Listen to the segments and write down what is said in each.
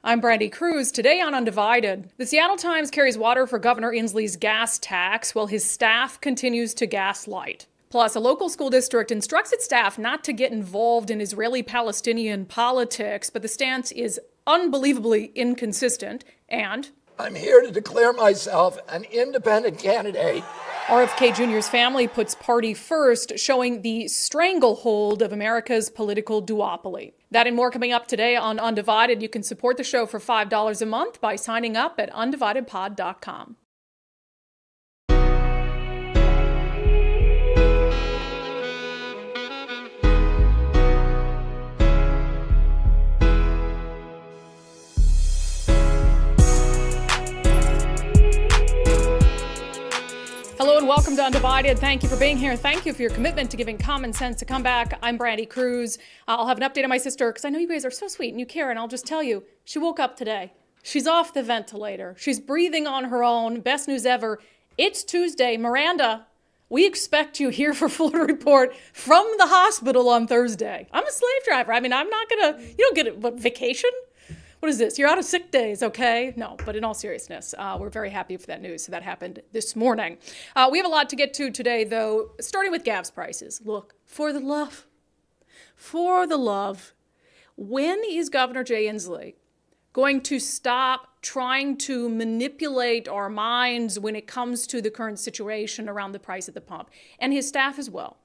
I'm Brandi Kruse. Today on Undivided, the Seattle Times carries water for Governor Inslee's gas tax while his staff continues to gaslight. Plus, a local school district instructs its staff not to get involved in Israeli-Palestinian politics, but the stance is unbelievably inconsistent. And I'm here to declare myself an independent candidate. RFK Jr.'s family puts party first, showing the stranglehold of America's political duopoly. That and more coming up today on Undivided. You can support the show for $5 a month by signing up at undividedpod.com. Hello and welcome to Undivided. Thank you for being here. Thank you for your commitment to giving common sense a comeback. I'm Brandi Kruse. I'll have an update on my sister because I know you guys are so sweet and you care, and I'll just tell you, she woke up today. She's off the ventilator. She's breathing on her own. Best news ever. It's Tuesday. Miranda, we expect you here for full report from the hospital on Thursday. I'm a slave driver. I mean, I'm not going to, you don't get a vacation? What is this? You're out of sick days, okay? No, but in all seriousness, we're very happy for that news. So that happened this morning. We have a lot to get to today, though, starting with gas prices. Look, for the love, when is Governor Jay Inslee going to stop trying to manipulate our minds when it comes to the current situation around the price at the pump, and his staff as well?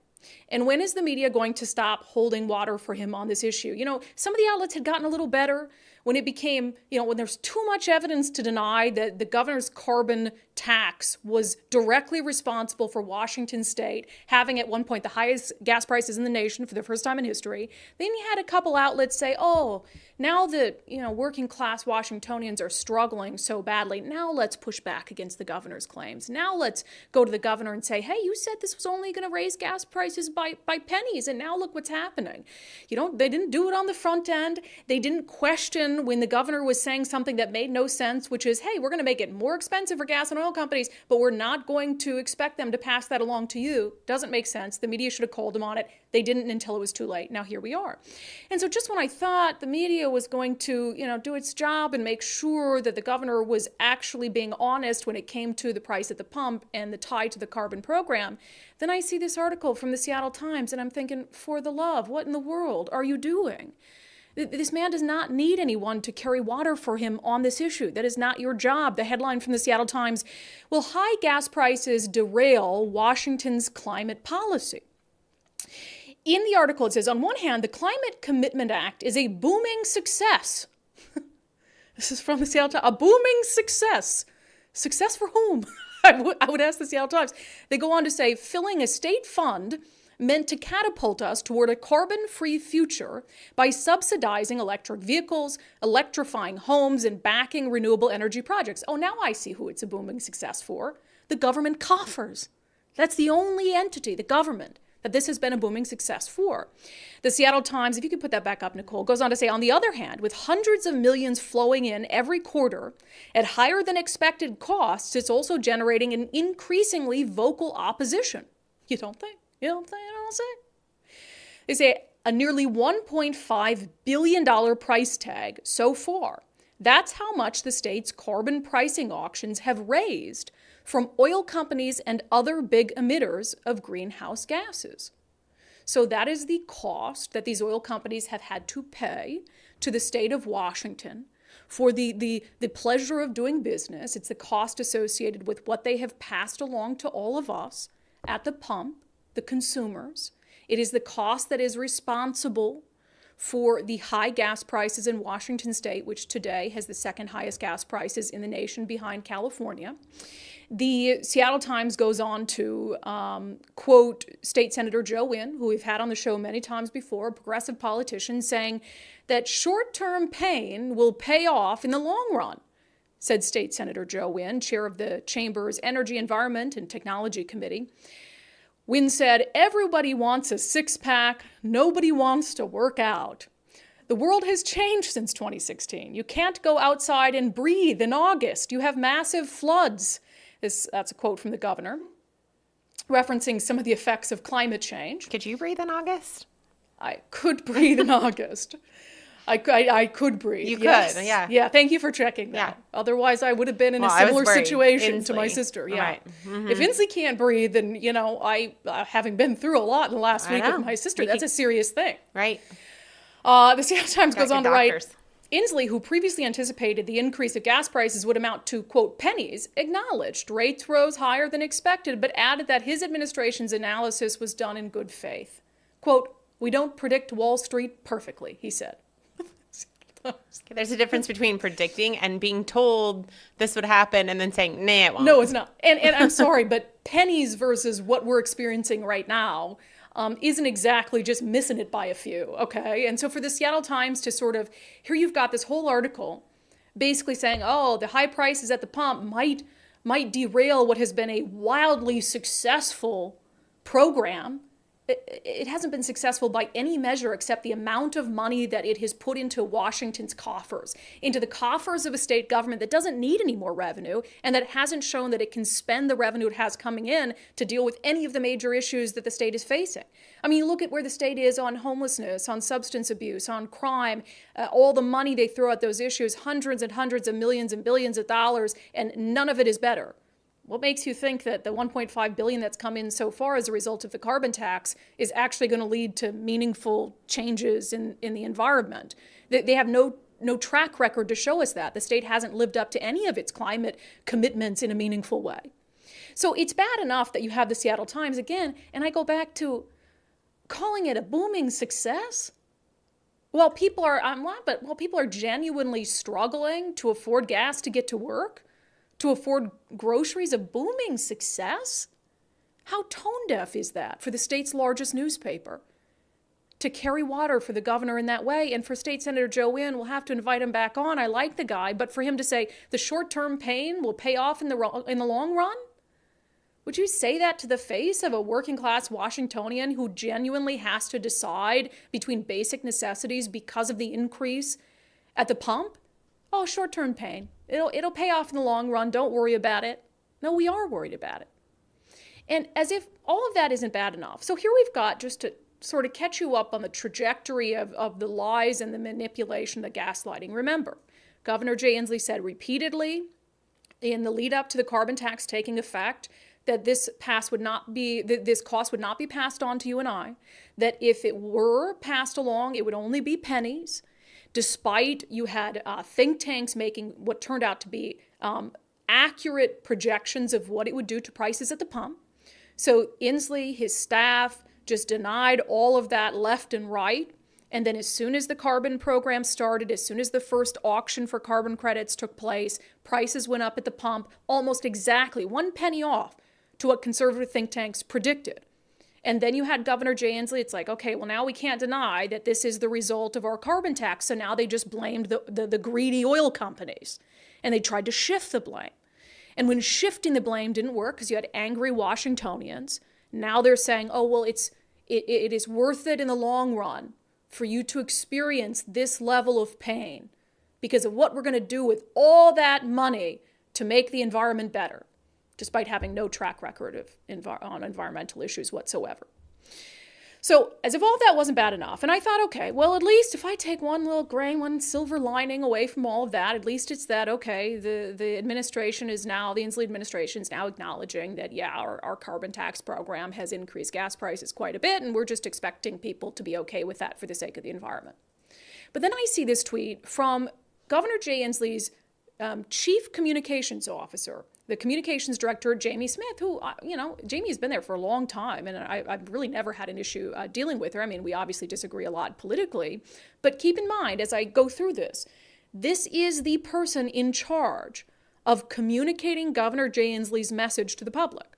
And when is the media going to stop holding water for him on this issue? You know, some of the outlets had gotten a little better when it became, when there's too much evidence to deny that the governor's carbon tax was directly responsible for Washington state having at one point the highest gas prices in the nation for the first time in history. Then you had a couple outlets say, oh, now that, working class Washingtonians are struggling so badly, now let's push back against the governor's claims. Now let's go to the governor and say, hey, you said this was only going to raise gas prices by pennies, and now look what's happening. They didn't do it on the front end. They didn't question when the governor was saying something that made no sense, which is, hey, we're going to make it more expensive for gas and oil companies, but we're not going to expect them to pass that along to you. Doesn't make sense. The media should have called them on it. They didn't until it was too late. Now here we are. And so just when I thought the media was going to, do its job and make sure that the governor was actually being honest when it came to the price at the pump and the tie to the carbon program, then I see this article from the Seattle Times and I'm thinking, for the love, what in the world are you doing? This man does not need anyone to carry water for him on this issue. That is not your job. The headline from the Seattle Times, will high gas prices derail Washington's climate policy? In the article, it says, on one hand, the Climate Commitment Act is a booming success. This is from the Seattle Times. A booming success. Success for whom? I would ask the Seattle Times. They go on to say, filling a state fund meant to catapult us toward a carbon-free future by subsidizing electric vehicles, electrifying homes, and backing renewable energy projects. Oh, now I see who it's a booming success for. The government coffers. That's the only entity, the government, that this has been a booming success for. The Seattle Times, if you could put that back up, Nicole, goes on to say, on the other hand, with hundreds of millions flowing in every quarter at higher than expected costs, it's also generating an increasingly vocal opposition. You don't think? You don't think? I don't say. They say a nearly $1.5 billion price tag so far. That's how much the state's carbon pricing auctions have raised from oil companies and other big emitters of greenhouse gases. So that is the cost that these oil companies have had to pay to the state of Washington for the pleasure of doing business. It's the cost associated with what they have passed along to all of us at the pump, the consumers. It is the cost that is responsible for the high gas prices in Washington state, which today has the second highest gas prices in the nation behind California. The Seattle Times goes on to quote State Senator Joe Wynn, who we've had on the show many times before, a progressive politician, saying that short-term pain will pay off in the long run, said State Senator Joe Wynn, chair of the Chamber's Energy, Environment, and Technology Committee. Wynn said, everybody wants a six-pack, nobody wants to work out. The world has changed since 2016. You can't go outside and breathe in August. You have massive floods. That's a quote from the governor, referencing some of the effects of climate change. Could you breathe in August? I could breathe in August. I could breathe. You yes. could, yeah. Yeah, thank you for checking that. Yeah. Otherwise, I would have been in a Well, I was similar worried. situation to my Inslee. sister. Yeah. Right. Mm-hmm. If Inslee can't breathe, then, I, having been through a lot in the last week know. with my sister, that's a serious thing. Right. The Seattle Times Got goes good on to write, doctors. Inslee, who previously anticipated the increase of gas prices would amount to, quote, pennies, acknowledged rates rose higher than expected, but added that his administration's analysis was done in good faith. Quote, "We don't predict Wall Street perfectly," he said. There's a difference between predicting and being told this would happen and then saying, nah, it won't. No, it's not. And I'm sorry, but pennies versus what we're experiencing right now isn't exactly just missing it by a few, okay? And so for the Seattle Times to sort of, here you've got this whole article basically saying, oh, the high prices at the pump might derail what has been a wildly successful program. It hasn't been successful by any measure except the amount of money that it has put into Washington's coffers, into the coffers of a state government that doesn't need any more revenue and that hasn't shown that it can spend the revenue it has coming in to deal with any of the major issues that the state is facing. I mean, you look at where the state is on homelessness, on substance abuse, on crime, all the money they throw at those issues, hundreds and hundreds of millions and billions of dollars, and none of it is better. What makes you think that the $1.5 billion that's come in so far as a result of the carbon tax is actually going to lead to meaningful changes in the environment? They have no track record to show us that. The state hasn't lived up to any of its climate commitments in a meaningful way. So it's bad enough that you have the Seattle Times again, and I go back to calling it a booming success. While people are genuinely struggling to afford gas to get to work, to afford groceries, a booming success? How tone deaf is that for the state's largest newspaper? To carry water for the governor in that way, and for State Senator Joe Wynn, we'll have to invite him back on. I like the guy, but for him to say the short-term pain will pay off in the long run? Would you say that to the face of a working-class Washingtonian who genuinely has to decide between basic necessities because of the increase at the pump? Oh, short-term pain. It'll pay off in the long run. Don't worry about it. No, we are worried about it. And as if all of that isn't bad enough. So here we've got, just to sort of catch you up on the trajectory of the lies and the manipulation, the gaslighting. Remember, Governor Jay Inslee said repeatedly in the lead up to the carbon tax taking effect that this cost would not be passed on to you and I, that if it were passed along, it would only be pennies. Despite you had think tanks making what turned out to be accurate projections of what it would do to prices at the pump. So Inslee, his staff, just denied all of that left and right. And then as soon as the carbon program started, as soon as the first auction for carbon credits took place, prices went up at the pump almost exactly 1 penny off to what conservative think tanks predicted. And then you had Governor Jay Inslee. It's like, okay, well, now we can't deny that this is the result of our carbon tax. So now they just blamed the greedy oil companies. And they tried to shift the blame. And when shifting the blame didn't work because you had angry Washingtonians, now they're saying, oh, well, it is worth it in the long run for you to experience this level of pain because of what we're going to do with all that money to make the environment better, despite having no track record on environmental issues whatsoever. So as if all that wasn't bad enough, and I thought, okay, well, at least if I take one little grain, one silver lining away from all of that, at least it's that, okay, the Inslee administration is now acknowledging that, yeah, our carbon tax program has increased gas prices quite a bit, and we're just expecting people to be okay with that for the sake of the environment. But then I see this tweet from Governor Jay Inslee's chief communications officer, the communications director, Jamie Smith, who, Jamie's been there for a long time, and I've really never had an issue dealing with her. I mean, we obviously disagree a lot politically, but keep in mind, as I go through this is the person in charge of communicating Governor Jay Inslee's message to the public.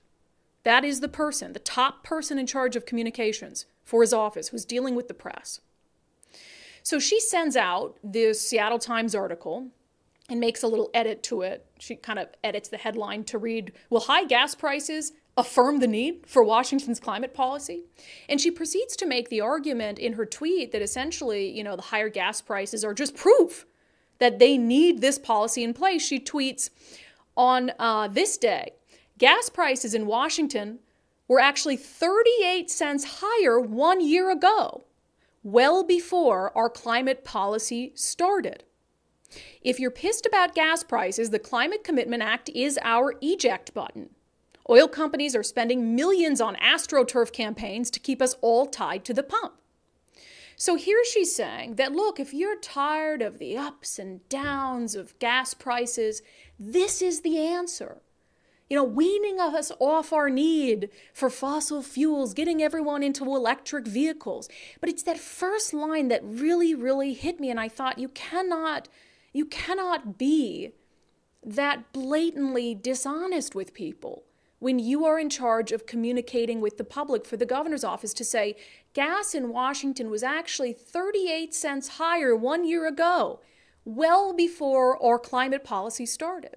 That is the person, the top person in charge of communications for his office, who's dealing with the press. So she sends out this Seattle Times article and makes a little edit to it. She kind of edits the headline to read, will high gas prices affirm the need for Washington's climate policy? And she proceeds to make the argument in her tweet that essentially, the higher gas prices are just proof that they need this policy in place. She tweets, on this day, gas prices in Washington were actually 38 cents higher 1 year ago. well before our climate policy started. If you're pissed about gas prices, the Climate Commitment Act is our eject button. Oil companies are spending millions on AstroTurf campaigns to keep us all tied to the pump. So here she's saying that, look, if you're tired of the ups and downs of gas prices, this is the answer. You know, weaning us off our need for fossil fuels, getting everyone into electric vehicles. But it's that first line that really, really hit me. And I thought, you cannot be that blatantly dishonest with people when you are in charge of communicating with the public for the governor's office to say gas in Washington was actually 38 cents higher 1 year ago, well before our climate policy started.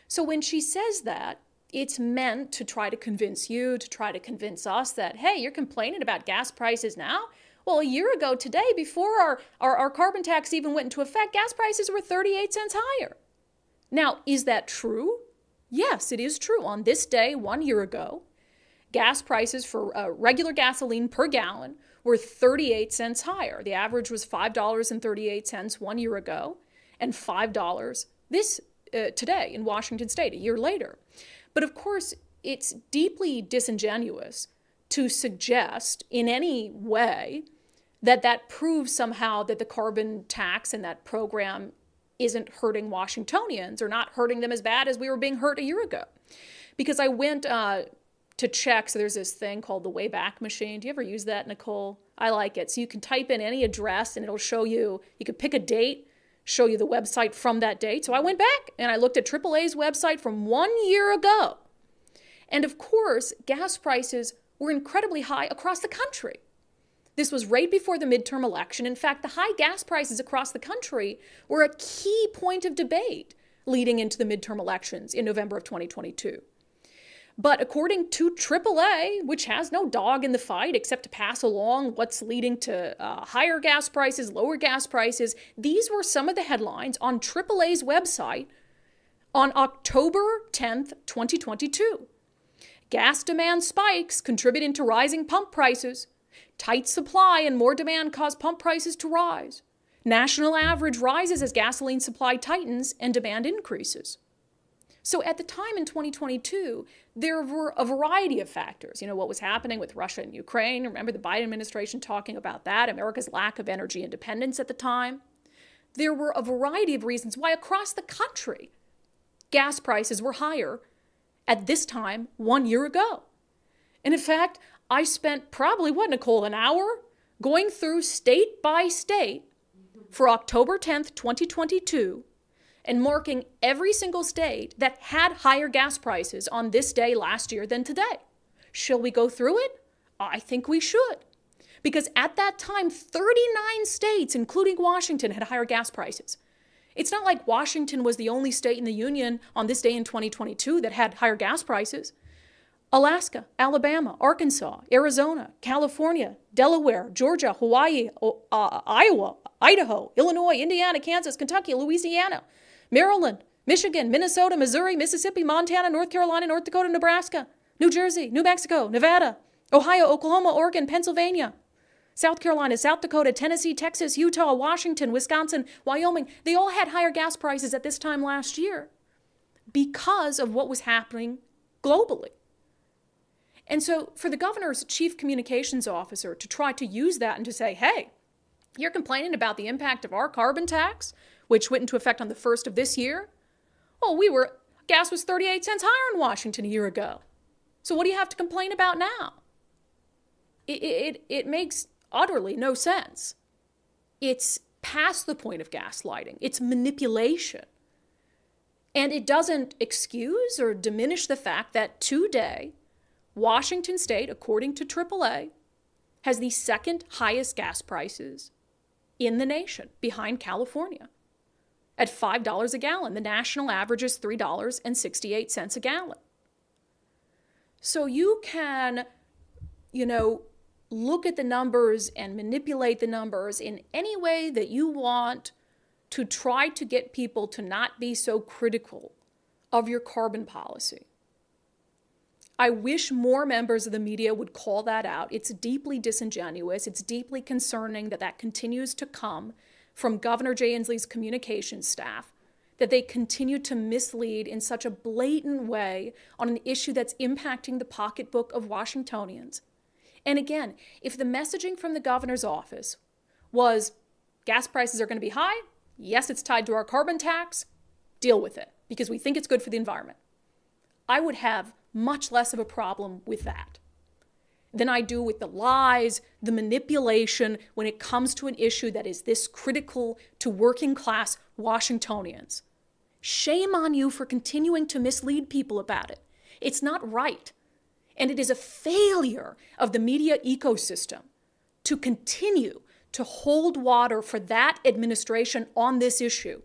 So when she says that, it's meant to try to convince you, to try to convince us that, hey, you're complaining about gas prices now? Well, a year ago today, before our carbon tax even went into effect, gas prices were 38 cents higher. Now, is that true? Yes, it is true. On this day, 1 year ago, gas prices for regular gasoline per gallon were 38 cents higher. The average was $5.38 1 year ago and $5 today in Washington state, a year later. But of course, it's deeply disingenuous to suggest in any way that proves somehow that the carbon tax and that program isn't hurting Washingtonians or not hurting them as bad as we were being hurt a year ago. Because I went to check, so there's this thing called the Wayback Machine. Do you ever use that, Nicole? I like it. So you can type in any address and it'll show you, you could pick a date, show you the website from that date. So I went back and I looked at AAA's website from 1 year ago. And of course, gas prices were incredibly high across the country. This was right before the midterm election. In fact, the high gas prices across the country were a key point of debate leading into the midterm elections in November of 2022. But according to AAA, which has no dog in the fight except to pass along what's leading to higher gas prices, lower gas prices, these were some of the headlines on AAA's website on October 10th, 2022. Gas demand spikes contributing to rising pump prices. Tight supply and more demand cause pump prices to rise. National average rises as gasoline supply tightens and demand increases. So at the time in 2022, there were a variety of factors. You know, what was happening with Russia and Ukraine. Remember the Biden administration talking about that, America's lack of energy independence at the time. There were a variety of reasons why across the country, gas prices were higher at this time 1 year ago. And in fact, I spent probably, Nicole, an hour going through state by state for October 10th, 2022, and marking every single state that had higher gas prices on this day last year than today. Shall we go through it? I think we should. Because at that time, 39 states, including Washington, had higher gas prices. It's not like Washington was the only state in the union on this day in 2022 that had higher gas prices. Alaska, Alabama, Arkansas, Arizona, California, Delaware, Georgia, Hawaii, Iowa, Idaho, Illinois, Indiana, Kansas, Kentucky, Louisiana, Maryland, Michigan, Minnesota, Missouri, Mississippi, Montana, North Carolina, North Dakota, Nebraska, New Jersey, New Mexico, Nevada, Ohio, Oklahoma, Oregon, Pennsylvania, South Carolina, South Dakota, Tennessee, Texas, Utah, Washington, Wisconsin, Wyoming. They all had higher gas prices at this time last year because of what was happening globally. And so for the governor's chief communications officer to try to use that and to say, hey, you're complaining about the impact of our carbon tax, which went into effect on the 1st of this year. Well, gas was 38 cents higher in Washington a year ago. So what do you have to complain about now? It makes utterly no sense. It's past the point of gaslighting. It's manipulation. And it doesn't excuse or diminish the fact that today, Washington State, according to AAA, has the second highest gas prices in the nation, behind California, at $5 a gallon. The national average is $3.68 a gallon. So you can, look at the numbers and manipulate the numbers in any way that you want to try to get people to not be so critical of your carbon policy. I wish more members of the media would call that out. It's deeply disingenuous. It's deeply concerning that that continues to come from Governor Jay Inslee's communications staff, that they continue to mislead in such a blatant way on an issue that's impacting the pocketbook of Washingtonians. And again, if the messaging from the governor's office was gas prices are going to be high, yes, it's tied to our carbon tax, deal with it because we think it's good for the environment, I would have much less of a problem with that than I do with the lies, the manipulation when it comes to an issue that is this critical to working class Washingtonians. Shame on you for continuing to mislead people about it. It's not right. And it is a failure of the media ecosystem to continue to hold water for that administration on this issue,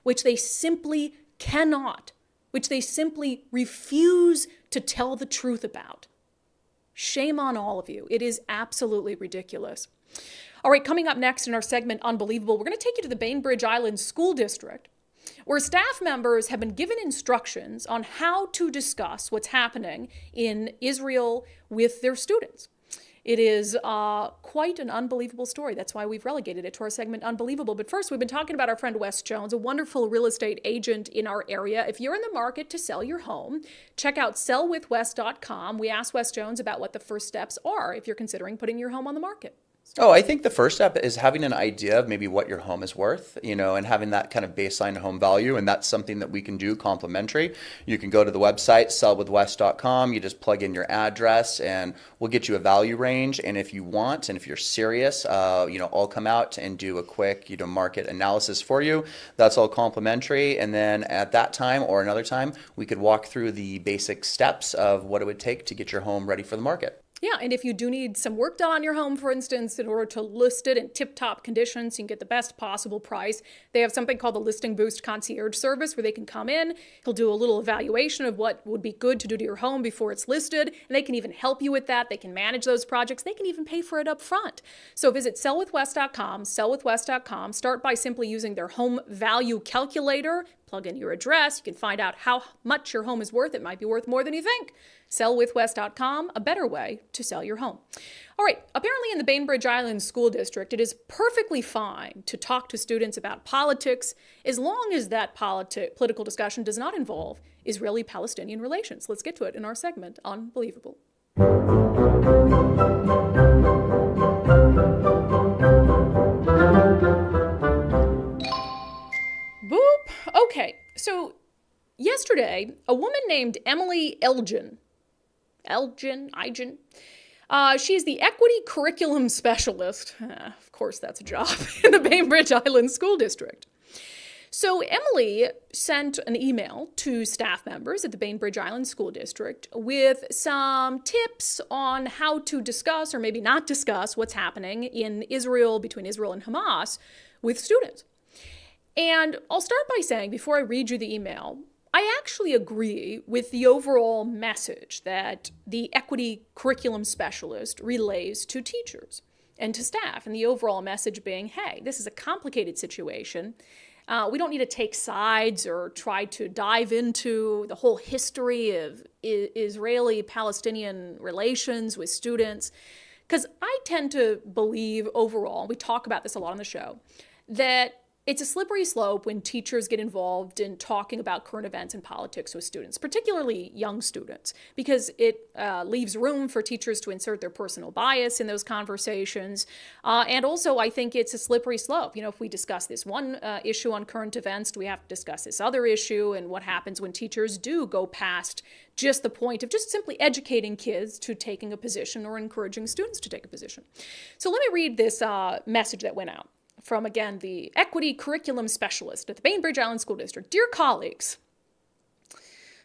which they simply cannot, which they simply refuse to tell the truth about. Shame on all of you. It is absolutely ridiculous. All right, coming up next in our segment, Unbelievable, we're going to take you to the Bainbridge Island School District, where staff members have been given instructions on how to discuss what's happening in Israel with their students. It is quite an unbelievable story. That's why we've relegated it to our segment Unbelievable. But first, we've been talking about our friend Wes Jones, a wonderful real estate agent in our area. If you're in the market to sell your home, check out sellwithwes.com. We asked Wes Jones about what the first steps are if you're considering putting your home on the market. Oh, I think the first step is having an idea of maybe what your home is worth, and having that kind of baseline home value. And that's something that we can do complimentary. You can go to the website, sellwithwes.com. You just plug in your address and we'll get you a value range. And if you want, and if you're serious, I'll come out and do a quick, market analysis for you. That's all complimentary. And then at that time or another time, we could walk through the basic steps of what it would take to get your home ready for the market. Yeah, and if you do need some work done on your home, for instance, in order to list it in tip-top conditions, so you can get the best possible price, they have something called the Listing Boost Concierge Service where they can come in, he'll do a little evaluation of what would be good to do to your home before it's listed, and they can even help you with that. They can manage those projects. They can even pay for it up front. So visit sellwithwes.com, start by simply using their home value calculator, plug in your address, you can find out how much your home is worth. It might be worth more than you think. Sellwithwes.com, a better way to sell your home. All right, apparently in the Bainbridge Island School District, it is perfectly fine to talk to students about politics as long as that political discussion does not involve Israeli-Palestinian relations. Let's get to it in our segment, Unbelievable. Boop. Okay, so yesterday, a woman named Emily Elgin, she's the equity curriculum specialist. Of course, that's a job in the Bainbridge Island School District. So Emily sent an email to staff members at the Bainbridge Island School District with some tips on how to discuss or maybe not discuss what's happening in Israel, between Israel and Hamas, with students. And I'll start by saying, before I read you the email, I actually agree with the overall message that the equity curriculum specialist relays to teachers and to staff, and the overall message being, hey, this is a complicated situation. We don't need to take sides or try to dive into the whole history of Israeli-Palestinian relations with students, because I tend to believe overall, we talk about this a lot on the show, that it's a slippery slope when teachers get involved in talking about current events and politics with students, particularly young students, because it leaves room for teachers to insert their personal bias in those conversations. And also, I think it's a slippery slope. If we discuss this one issue on current events, do we have to discuss this other issue? And what happens when teachers do go past just the point of just simply educating kids to taking a position or encouraging students to take a position? So let me read this message that went out from, again, the equity curriculum specialist at the Bainbridge Island School District. Dear colleagues,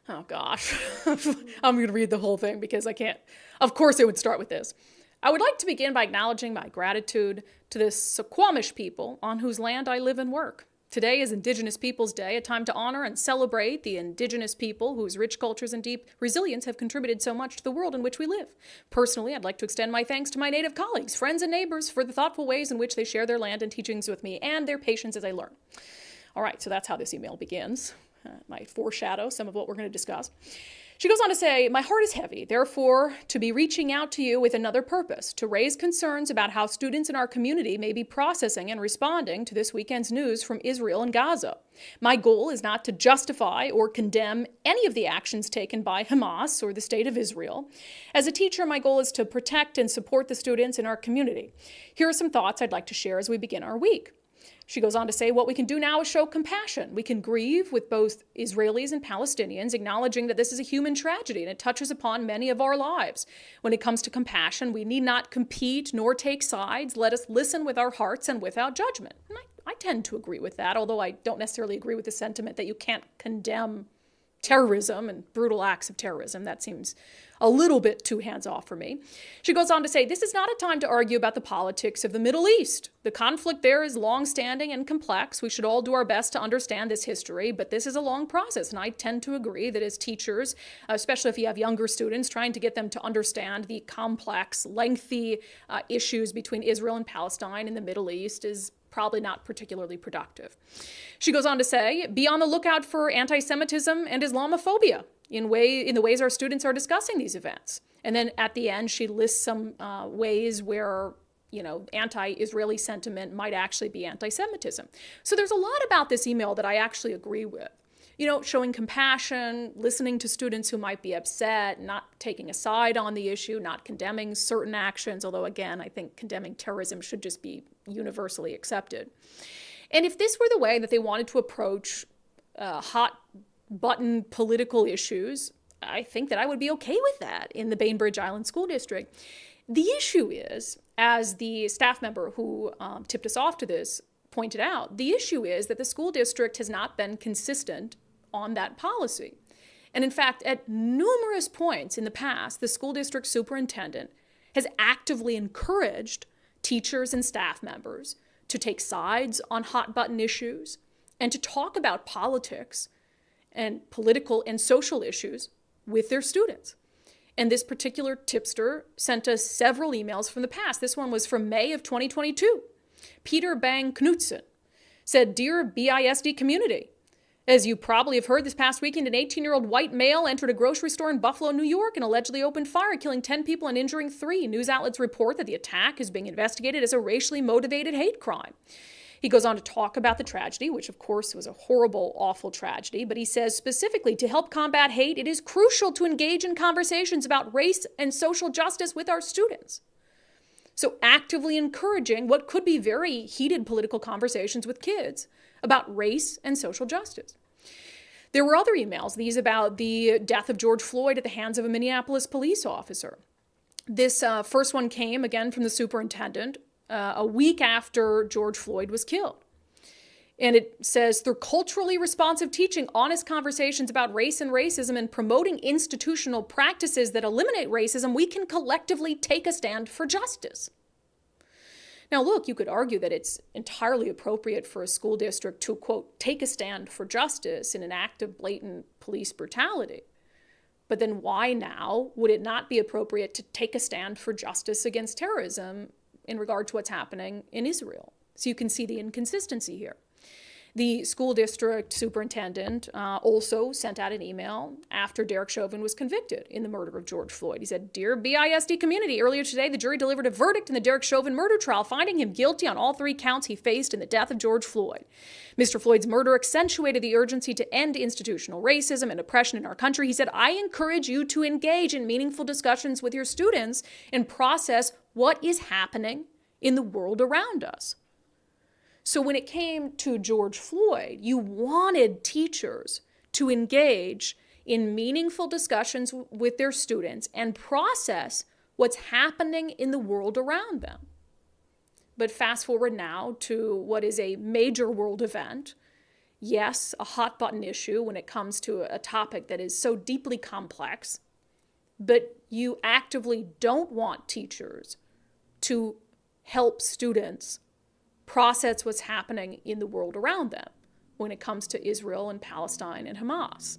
oh gosh, I'm going to read the whole thing because I can't. Of course it would start with this. I would like to begin by acknowledging my gratitude to the Suquamish people on whose land I live and work. Today is Indigenous Peoples Day, a time to honor and celebrate the Indigenous people whose rich cultures and deep resilience have contributed so much to the world in which we live. Personally, I'd like to extend my thanks to my Native colleagues, friends, and neighbors for the thoughtful ways in which they share their land and teachings with me and their patience as I learn. All right, so that's how this email begins. Might foreshadow some of what we're going to discuss. She goes on to say, my heart is heavy, therefore, to be reaching out to you with another purpose, to raise concerns about how students in our community may be processing and responding to this weekend's news from Israel and Gaza. My goal is not to justify or condemn any of the actions taken by Hamas or the State of Israel. As a teacher, my goal is to protect and support the students in our community. Here are some thoughts I'd like to share as we begin our week. She goes on to say, what we can do now is show compassion. We can grieve with both Israelis and Palestinians, acknowledging that this is a human tragedy and it touches upon many of our lives. When it comes to compassion, we need not compete nor take sides. Let us listen with our hearts and without judgment. And I tend to agree with that, although I don't necessarily agree with the sentiment that you can't condemn terrorism and brutal acts of terrorism. That seems a little bit too hands-off for me. She goes on to say, this is not a time to argue about the politics of the Middle East. The conflict there is long-standing and complex. We should all do our best to understand this history, but this is a long process, and I tend to agree that as teachers, especially if you have younger students, trying to get them to understand the complex, lengthy issues between Israel and Palestine in the Middle East is probably not particularly productive. She goes on to say, be on the lookout for anti-Semitism and Islamophobia in the ways our students are discussing these events. And then at the end, she lists some ways where, anti-Israeli sentiment might actually be anti-Semitism. So there's a lot about this email that I actually agree with. Showing compassion, listening to students who might be upset, not taking a side on the issue, not condemning certain actions, although again, I think condemning terrorism should just be universally accepted. And if this were the way that they wanted to approach hot button political issues, I think that I would be okay with that in the Bainbridge Island School District. The issue is, as the staff member who tipped us off to this pointed out, the issue is that the school district has not been consistent on that policy. And in fact, at numerous points in the past, the school district superintendent has actively encouraged teachers and staff members to take sides on hot button issues and to talk about politics and political and social issues with their students. And this particular tipster sent us several emails from the past. This one was from May of 2022. Peter Bang Knutson said, Dear BISD community, as you probably have heard, this past weekend, an 18-year-old white male entered a grocery store in Buffalo, New York, and allegedly opened fire, killing 10 people and injuring 3. News outlets report that the attack is being investigated as a racially motivated hate crime. He goes on to talk about the tragedy, which of course was a horrible, awful tragedy, but he says specifically, to help combat hate, it is crucial to engage in conversations about race and social justice with our students. So actively encouraging what could be very heated political conversations with kids about race and social justice. There were other emails, these about the death of George Floyd at the hands of a Minneapolis police officer. This first one came, again, from the superintendent a week after George Floyd was killed. And it says, through culturally responsive teaching, honest conversations about race and racism, and promoting institutional practices that eliminate racism, we can collectively take a stand for justice. Now, look, you could argue that it's entirely appropriate for a school district to, quote, take a stand for justice in an act of blatant police brutality. But then why now would it not be appropriate to take a stand for justice against terrorism in regard to what's happening in Israel? So you can see the inconsistency here. The school district superintendent also sent out an email after Derek Chauvin was convicted in the murder of George Floyd. He said, Dear BISD community, earlier today, the jury delivered a verdict in the Derek Chauvin murder trial, finding him guilty on all 3 counts he faced in the death of George Floyd. Mr. Floyd's murder accentuated the urgency to end institutional racism and oppression in our country. He said, I encourage you to engage in meaningful discussions with your students and process what is happening in the world around us. So when it came to George Floyd, you wanted teachers to engage in meaningful discussions with their students and process what's happening in the world around them. But fast forward now to what is a major world event. Yes, a hot button issue when it comes to a topic that is so deeply complex, but you actively don't want teachers to help students process what's happening in the world around them when it comes to Israel and Palestine and Hamas.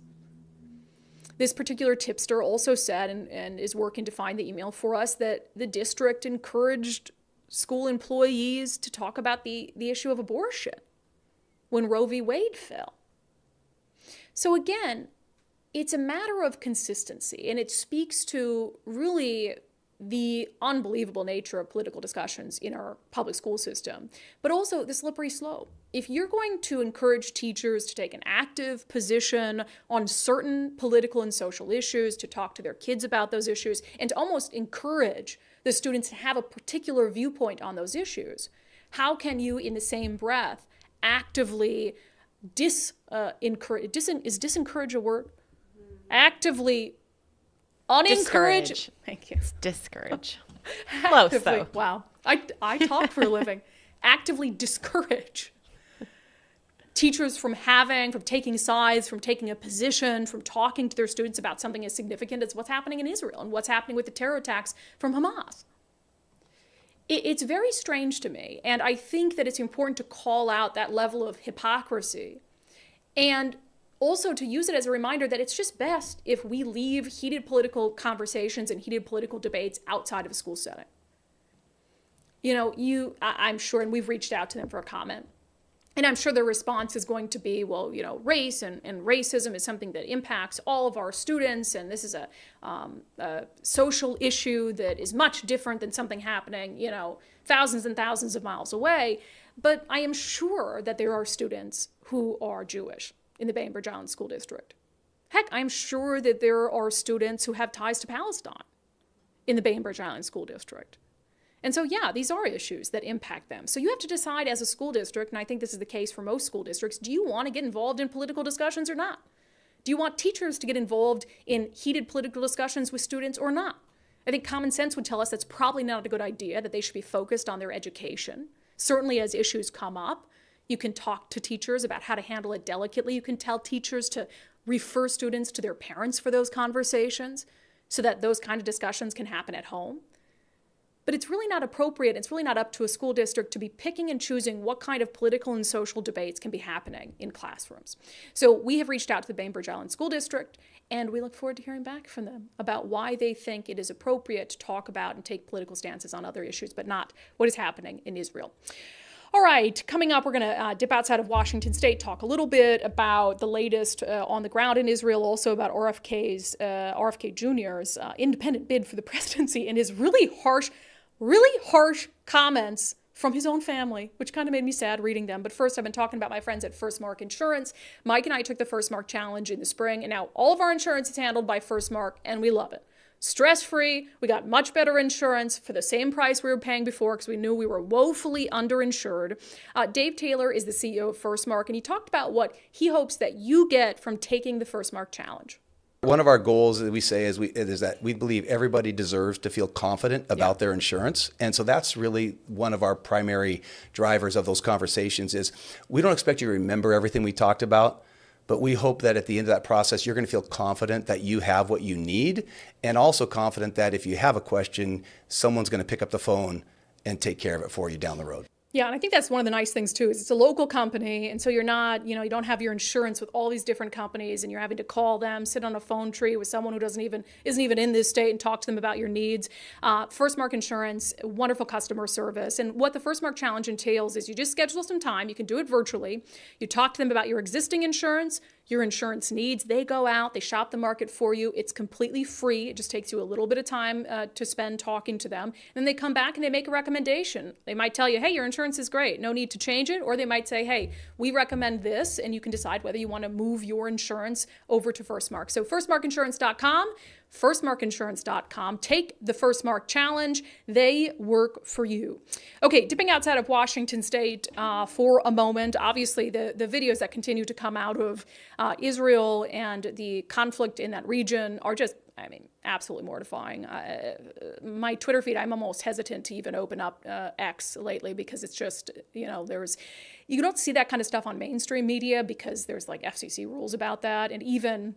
This particular tipster also said, and is working to find the email for us, that the district encouraged school employees to talk about the issue of abortion when Roe v. Wade fell. So again, it's a matter of consistency, and it speaks to really the unbelievable nature of political discussions in our public school system, but also the slippery slope. If you're going to encourage teachers to take an active position on certain political and social issues, to talk to their kids about those issues, and to almost encourage the students to have a particular viewpoint on those issues, how can you, in the same breath, actively disencourage a word? Actively unencourage. Discourage. Thank you. Discourage. Close, though. Wow. I talk for a living. Actively discourage teachers from taking sides, from taking a position, from talking to their students about something as significant as what's happening in Israel and what's happening with the terror attacks from Hamas. It's very strange to me, and I think that it's important to call out that level of hypocrisy, and also to use it as a reminder that it's just best if we leave heated political conversations and heated political debates outside of a school setting. I'm sure, and we've reached out to them for a comment, and I'm sure their response is going to be, well, race and racism is something that impacts all of our students, and this is a social issue that is much different than something happening, thousands and thousands of miles away. But I am sure that there are students who are Jewish in the Bainbridge Island School District. Heck, I'm sure that there are students who have ties to Palestine in the Bainbridge Island School District. And so, yeah, these are issues that impact them. So you have to decide as a school district, and I think this is the case for most school districts, do you want to get involved in political discussions or not? Do you want teachers to get involved in heated political discussions with students or not? I think common sense would tell us that's probably not a good idea, that they should be focused on their education. Certainly as issues come up, you can talk to teachers about how to handle it delicately. You can tell teachers to refer students to their parents for those conversations so that those kind of discussions can happen at home. But it's really not appropriate, it's really not up to a school district to be picking and choosing what kind of political and social debates can be happening in classrooms. So we have reached out to the Bainbridge Island School District, and we look forward to hearing back from them about why they think it is appropriate to talk about and take political stances on other issues, but not what is happening in Israel. All right, coming up, we're going to dip outside of Washington State, talk a little bit about the latest on the ground in Israel, also about RFK Jr.'s independent bid for the presidency and his really harsh comments from his own family, which kind of made me sad reading them. But first, I've been talking about my friends at First Mark Insurance. Mike and I took the First Mark Challenge in the spring, and now all of our insurance is handled by First Mark, and we love it. Stress-free, we got much better insurance for the same price we were paying before because we knew we were woefully underinsured. Dave Taylor is the CEO of First Mark, and he talked about what he hopes that you get from taking the First Mark Challenge. One of our goals that we say is that we believe everybody deserves to feel confident about their insurance. And so that's really one of our primary drivers of those conversations is we don't expect you to remember everything we talked about, but we hope that at the end of that process, you're going to feel confident that you have what you need, and also confident that if you have a question, someone's going to pick up the phone and take care of it for you down the road. Yeah, and I think that's one of the nice things too, is it's a local company, and so you're not, you don't have your insurance with all these different companies, and you're having to call them, sit on a phone tree with someone who isn't even in this state and talk to them about your needs. First Mark Insurance, wonderful customer service, and what the First Mark Challenge entails is you just schedule some time. You can do it virtually. You talk to them about your existing insurance, your insurance needs. They go out, they shop the market for you. It's completely free. It just takes you a little bit of time to spend talking to them. And then they come back and they make a recommendation. They might tell you, hey, your insurance is great, no need to change it. Or they might say, hey, we recommend this, and you can decide whether you want to move your insurance over to First Mark. So firstmarkinsurance.com, firstmarkinsurance.com. Take the First Mark Challenge. They work for you. Okay, dipping outside of Washington State for a moment. Obviously, the videos that continue to come out of Israel and the conflict in that region are just, absolutely mortifying. My Twitter feed, I'm almost hesitant to even open up X lately because it's just, you don't see that kind of stuff on mainstream media because there's like FCC rules about that. And even,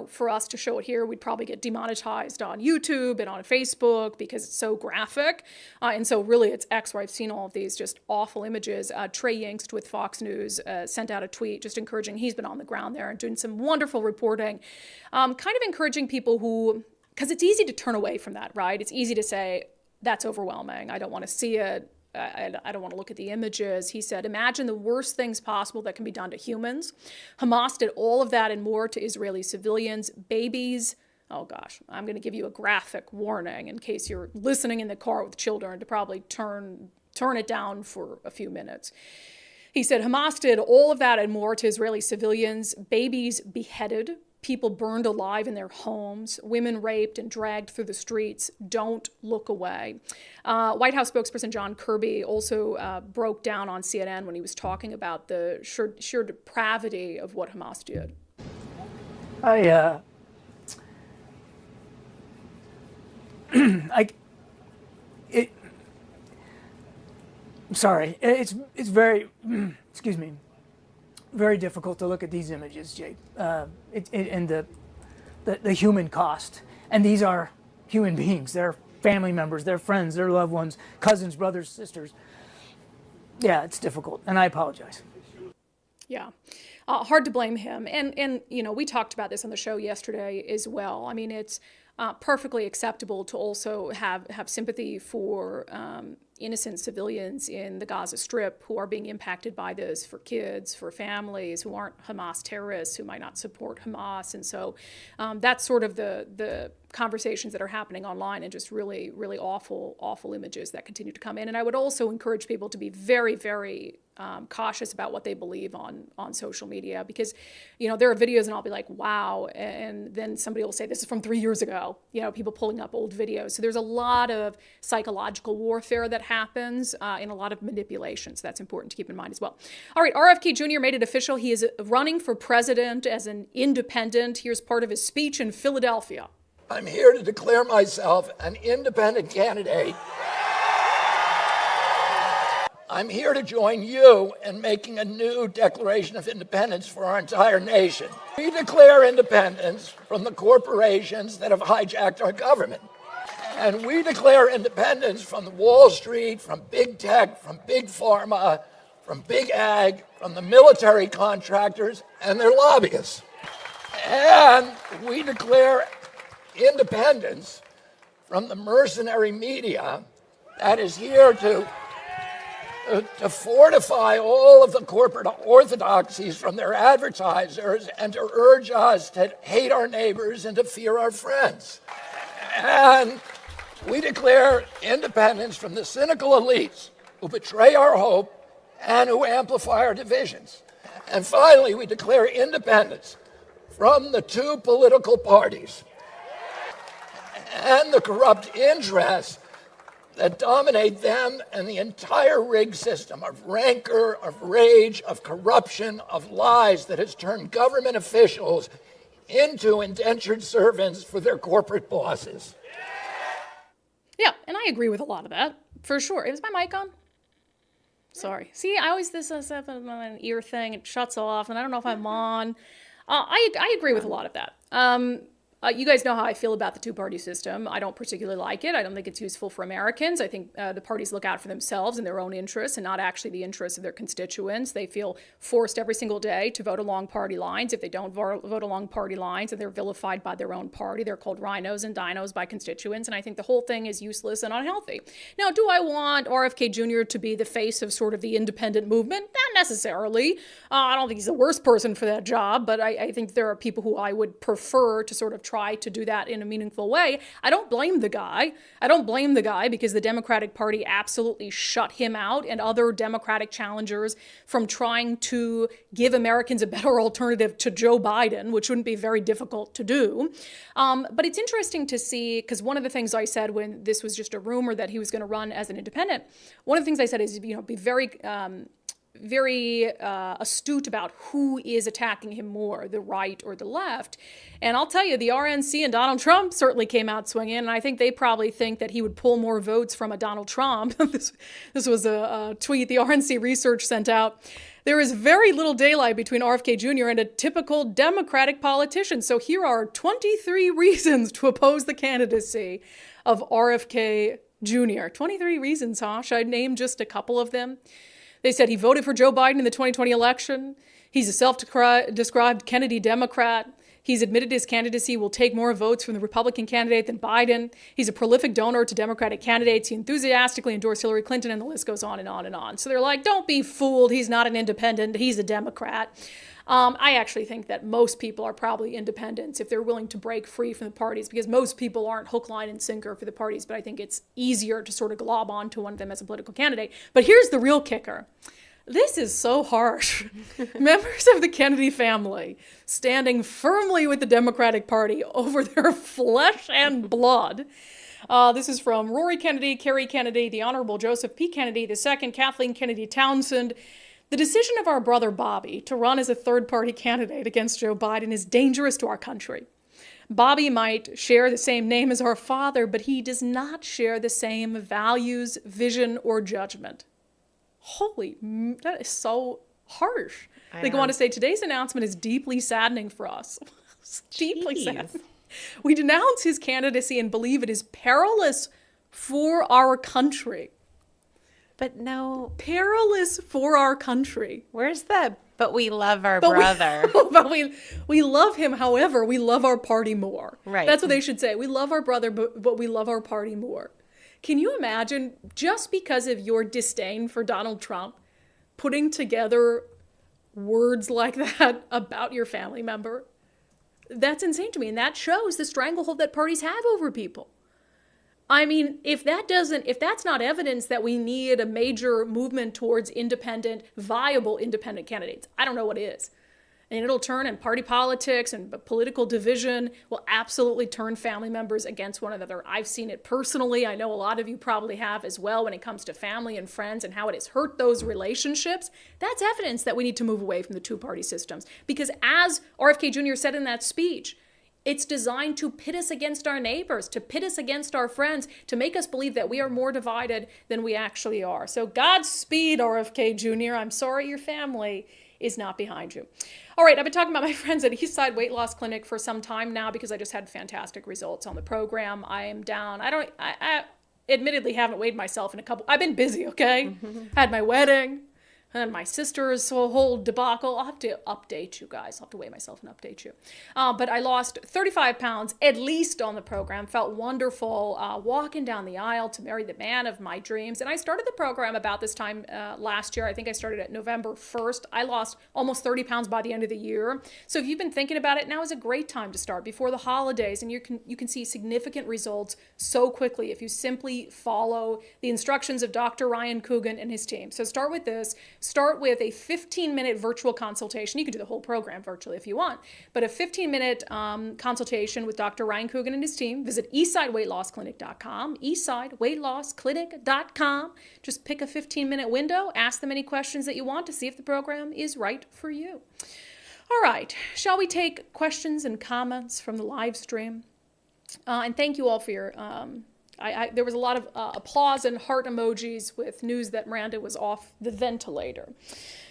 for us to show it here, we'd probably get demonetized on YouTube and on Facebook because it's so graphic. And so really it's X where I've seen all of these just awful images. Trey Yingst with Fox News sent out a tweet just encouraging, he's been on the ground there and doing some wonderful reporting, kind of encouraging people who, because it's easy to turn away from that, right? It's easy to say, that's overwhelming. I don't want to see it. I don't want to look at the images. He said, imagine the worst things possible that can be done to humans. Hamas did all of that and more to Israeli civilians, babies. Oh gosh, I'm going to give you a graphic warning in case you're listening in the car with children to probably turn it down for a few minutes. He said Hamas did all of that and more to Israeli civilians, babies beheaded, people burned alive in their homes, women raped and dragged through the streets. Don't look away. White House spokesperson John Kirby also broke down on CNN when he was talking about the sheer depravity of what Hamas did. I'm sorry. It's very, excuse me, very difficult to look at these images, Jake, and the human cost. And these are human beings. They're family members, they're friends, they're loved ones, cousins, brothers, sisters. Yeah, it's difficult, and I apologize. Yeah. Hard to blame him. And you know, we talked about this on the show yesterday as well. I mean, it's perfectly acceptable to also have sympathy for innocent civilians in the Gaza Strip who are being impacted by this, for kids, for families who aren't Hamas terrorists, who might not support Hamas. And so that's sort of the conversations that are happening online, and just really, really awful images that continue to come in. And I would also encourage people to be very, very cautious about what they believe on social media, because, you know, there are videos and I'll be like, wow. And then somebody will say, this is from 3 years ago, you know, people pulling up old videos. So there's a lot of psychological warfare that happens and a lot of manipulation. So that's important to keep in mind as well. All right, RFK Jr. made it official. He is running for president as an independent. Here's part of his speech in Philadelphia. I'm here to declare myself an independent candidate. I'm here to join you in making a new Declaration of Independence for our entire nation. We declare independence from the corporations that have hijacked our government. And we declare independence from Wall Street, from big tech, from big pharma, from big ag, from the military contractors and their lobbyists. And we declare independence from the mercenary media that is here to fortify all of the corporate orthodoxies from their advertisers and to urge us to hate our neighbors and to fear our friends. And we declare independence from the cynical elites who betray our hope and who amplify our divisions. And finally, we declare independence from the two political parties and the corrupt interests that dominate them and the entire rigged system of rancor, of rage, of corruption, of lies that has turned government officials into indentured servants for their corporate bosses. Yeah, and I agree with a lot of that, for sure. Is my mic on? Sorry. See, I always, this is an ear thing, it shuts off, and I don't know if I'm on. I agree with a lot of that. You guys know how I feel about the two-party system. I don't particularly like it. I don't think it's useful for Americans. I think the parties look out for themselves and their own interests and not actually the interests of their constituents. They feel forced every single day to vote along party lines. If they don't vote along party lines and they're vilified by their own party, they're called rhinos and dinos by constituents. And I think the whole thing is useless and unhealthy. Now, do I want RFK Jr. to be the face of sort of the independent movement? Not necessarily. I don't think he's the worst person for that job, but I think there are people who I would prefer to sort of try to do that in a meaningful way. I don't blame the guy. Because the Democratic Party absolutely shut him out and other Democratic challengers from trying to give Americans a better alternative to Joe Biden, which wouldn't be very difficult to do. But it's interesting to see, because one of the things I said when this was just a rumor that he was going to run as an independent, one of the things I said is, be very astute about who is attacking him more, the right or the left. And I'll tell you, the RNC and Donald Trump certainly came out swinging, and I think they probably think that he would pull more votes from a Donald Trump. This was a tweet the RNC research sent out. There is very little daylight between RFK Jr. and a typical Democratic politician. So here are 23 reasons to oppose the candidacy of RFK Jr. 23 reasons, huh? Should I name just a couple of them? They said he voted for Joe Biden in the 2020 election. He's a self-described Kennedy Democrat. He's admitted his candidacy will take more votes from the Republican candidate than Biden. He's a prolific donor to Democratic candidates. He enthusiastically endorsed Hillary Clinton, and the list goes on and on and on. So they're like, don't be fooled. He's not an independent. He's a Democrat. I actually think that most people are probably independents if they're willing to break free from the parties, because most people aren't hook, line, and sinker for the parties. But I think it's easier to sort of glob onto one of them as a political candidate. But here's the real kicker. This is so harsh. Members of the Kennedy family standing firmly with the Democratic Party over their flesh and blood. This is from Rory Kennedy, Kerry Kennedy, the Honorable Joseph P. Kennedy II, Kathleen Kennedy Townsend. The decision of our brother Bobby to run as a third-party candidate against Joe Biden is dangerous to our country. Bobby might share the same name as our father, but he does not share the same values, vision, or judgment. Holy, that is so harsh. They go on to say, today's announcement is deeply saddening for us. Deeply saddening. We denounce his candidacy and believe it is perilous for our country. But no. Perilous for our country. Where's the, but we love our brother? But we love him, however, we love our party more. Right. That's what they should say. We love our brother, but we love our party more. Can you imagine, just because of your disdain for Donald Trump, putting together words like that about your family member? That's insane to me, and that shows the stranglehold that parties have over people. I mean, if that's not evidence that we need a major movement towards independent, viable independent candidates, I don't know what is. And it'll turn, and party politics and political division will absolutely turn family members against one another. I've seen it personally. I know a lot of you probably have as well when it comes to family and friends and how it has hurt those relationships. That's evidence that we need to move away from the two-party systems. Because as RFK Jr. said in that speech, it's designed to pit us against our neighbors, to pit us against our friends, to make us believe that we are more divided than we actually are. So Godspeed, RFK Jr. I'm sorry your family is not behind you. All right, I've been talking about my friends at Eastside Weight Loss Clinic for some time now because I just had fantastic results on the program. I am down. I admittedly haven't weighed myself in I've been busy, okay? Had my wedding. And my sister's whole debacle. I'll have to update you guys. I'll have to weigh myself and update you. But I lost 35 pounds, at least on the program. Felt wonderful walking down the aisle to marry the man of my dreams. And I started the program about this time last year. I think I started at November 1st. I lost almost 30 pounds by the end of the year. So if you've been thinking about it, now is a great time to start before the holidays. And you can see significant results so quickly if you simply follow the instructions of Dr. Ryan Coogan and his team. So start with this. Start with a 15-minute virtual consultation. You can do the whole program virtually if you want, but a 15-minute consultation with Dr. Ryan Coogan and his team. Visit eastsideweightlossklinic.com, eastsideweightlossklinic.com. Just pick a 15-minute window, ask them any questions that you want to see if the program is right for you. All right, shall we take questions and comments from the live stream? And thank you all for your... there was a lot of applause and heart emojis with news that Miranda was off the ventilator.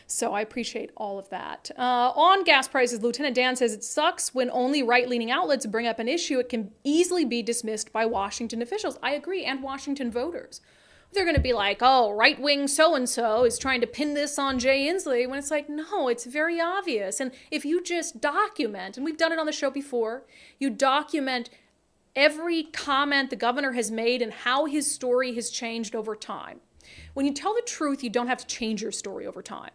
So I appreciate all of that. On gas prices, Lieutenant Dan says, it sucks when only right-leaning outlets bring up an issue. It can easily be dismissed by Washington officials. I agree, and Washington voters. They're going to be like, oh, right-wing so-and-so is trying to pin this on Jay Inslee, when it's like, no, it's very obvious. And if you just document, and we've done it on the show before, you document every comment the governor has made and how his story has changed over time. When you tell the truth, you don't have to change your story over time.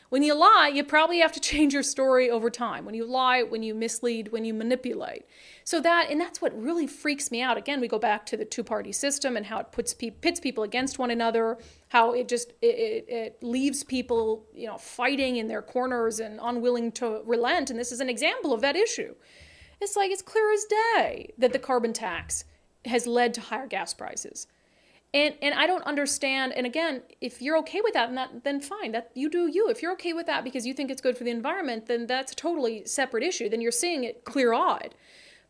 When you lie, you probably have to change your story over time. When you lie, when you mislead, when you manipulate. So that's what really freaks me out. Again, we go back to the two-party system and how it pits people against one another, how it leaves people, fighting in their corners and unwilling to relent. And this is an example of that issue. It's like it's clear as day that the carbon tax has led to higher gas prices. And I don't understand. And again, if you're okay with that, then fine. That you do you. If you're okay with that because you think it's good for the environment, then that's a totally separate issue. Then you're seeing it clear-eyed.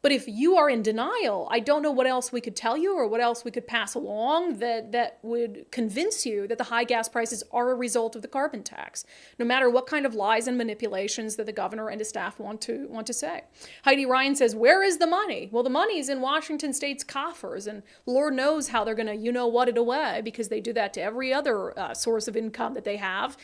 But if you are in denial, I don't know what else we could tell you or what else we could pass along that would convince you that the high gas prices are a result of the carbon tax, no matter what kind of lies and manipulations that the governor and his staff want to say. Heidi Ryan says, where is the money? Well, the money is in Washington State's coffers, and Lord knows how they're going to what it away, because they do that to every other source of income that they have.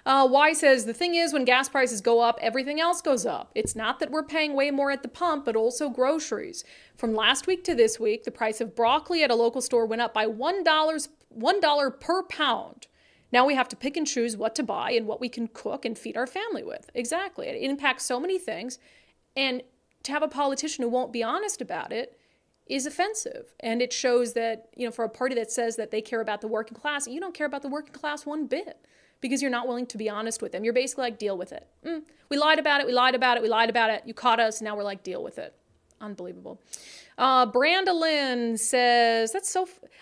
Y says, the thing is, when gas prices go up, everything else goes up. It's not that we're paying way more at the pump, but also groceries. From last week to this week, the price of broccoli at a local store went up by $1 per pound. Now we have to pick and choose what to buy and what we can cook and feed our family with. Exactly. It impacts so many things. And to have a politician who won't be honest about it is offensive. And it shows that, for a party that says that they care about the working class, you don't care about the working class one bit, because you're not willing to be honest with them. You're basically like, deal with it. We lied about it. We lied about it. We lied about it. You caught us. Now we're like, deal with it. Unbelievable. Brandalyn says,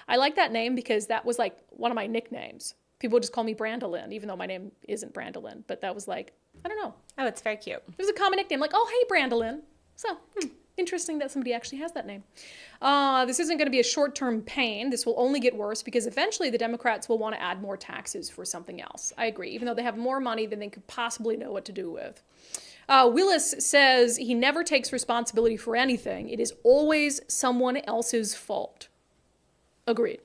I like that name because that was like one of my nicknames. People would just call me Brandalyn, even though my name isn't Brandalyn. But that was like, I don't know. Oh, it's very cute. It was a common nickname, like, oh, hey, Brandalyn. So, interesting that somebody actually has that name. This isn't going to be a short-term pain. This will only get worse because eventually the Democrats will want to add more taxes for something else. I agree, even though they have more money than they could possibly know what to do with. Willis says he never takes responsibility for anything. It is always someone else's fault. Agreed.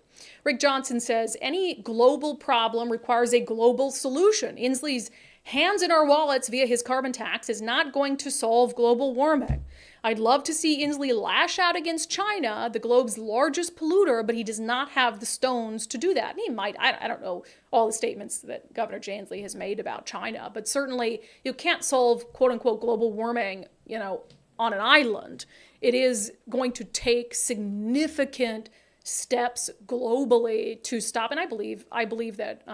Rick Johnson says any global problem requires a global solution. Inslee's hands in our wallets via his carbon tax is not going to solve global warming. I'd love to see Inslee lash out against China, the globe's largest polluter, but he does not have the stones to do that. And he might, I don't know all the statements that Governor Jay Inslee has made about China, but certainly you can't solve quote unquote global warming, on an island. It is going to take significant steps globally to stop. And I believe that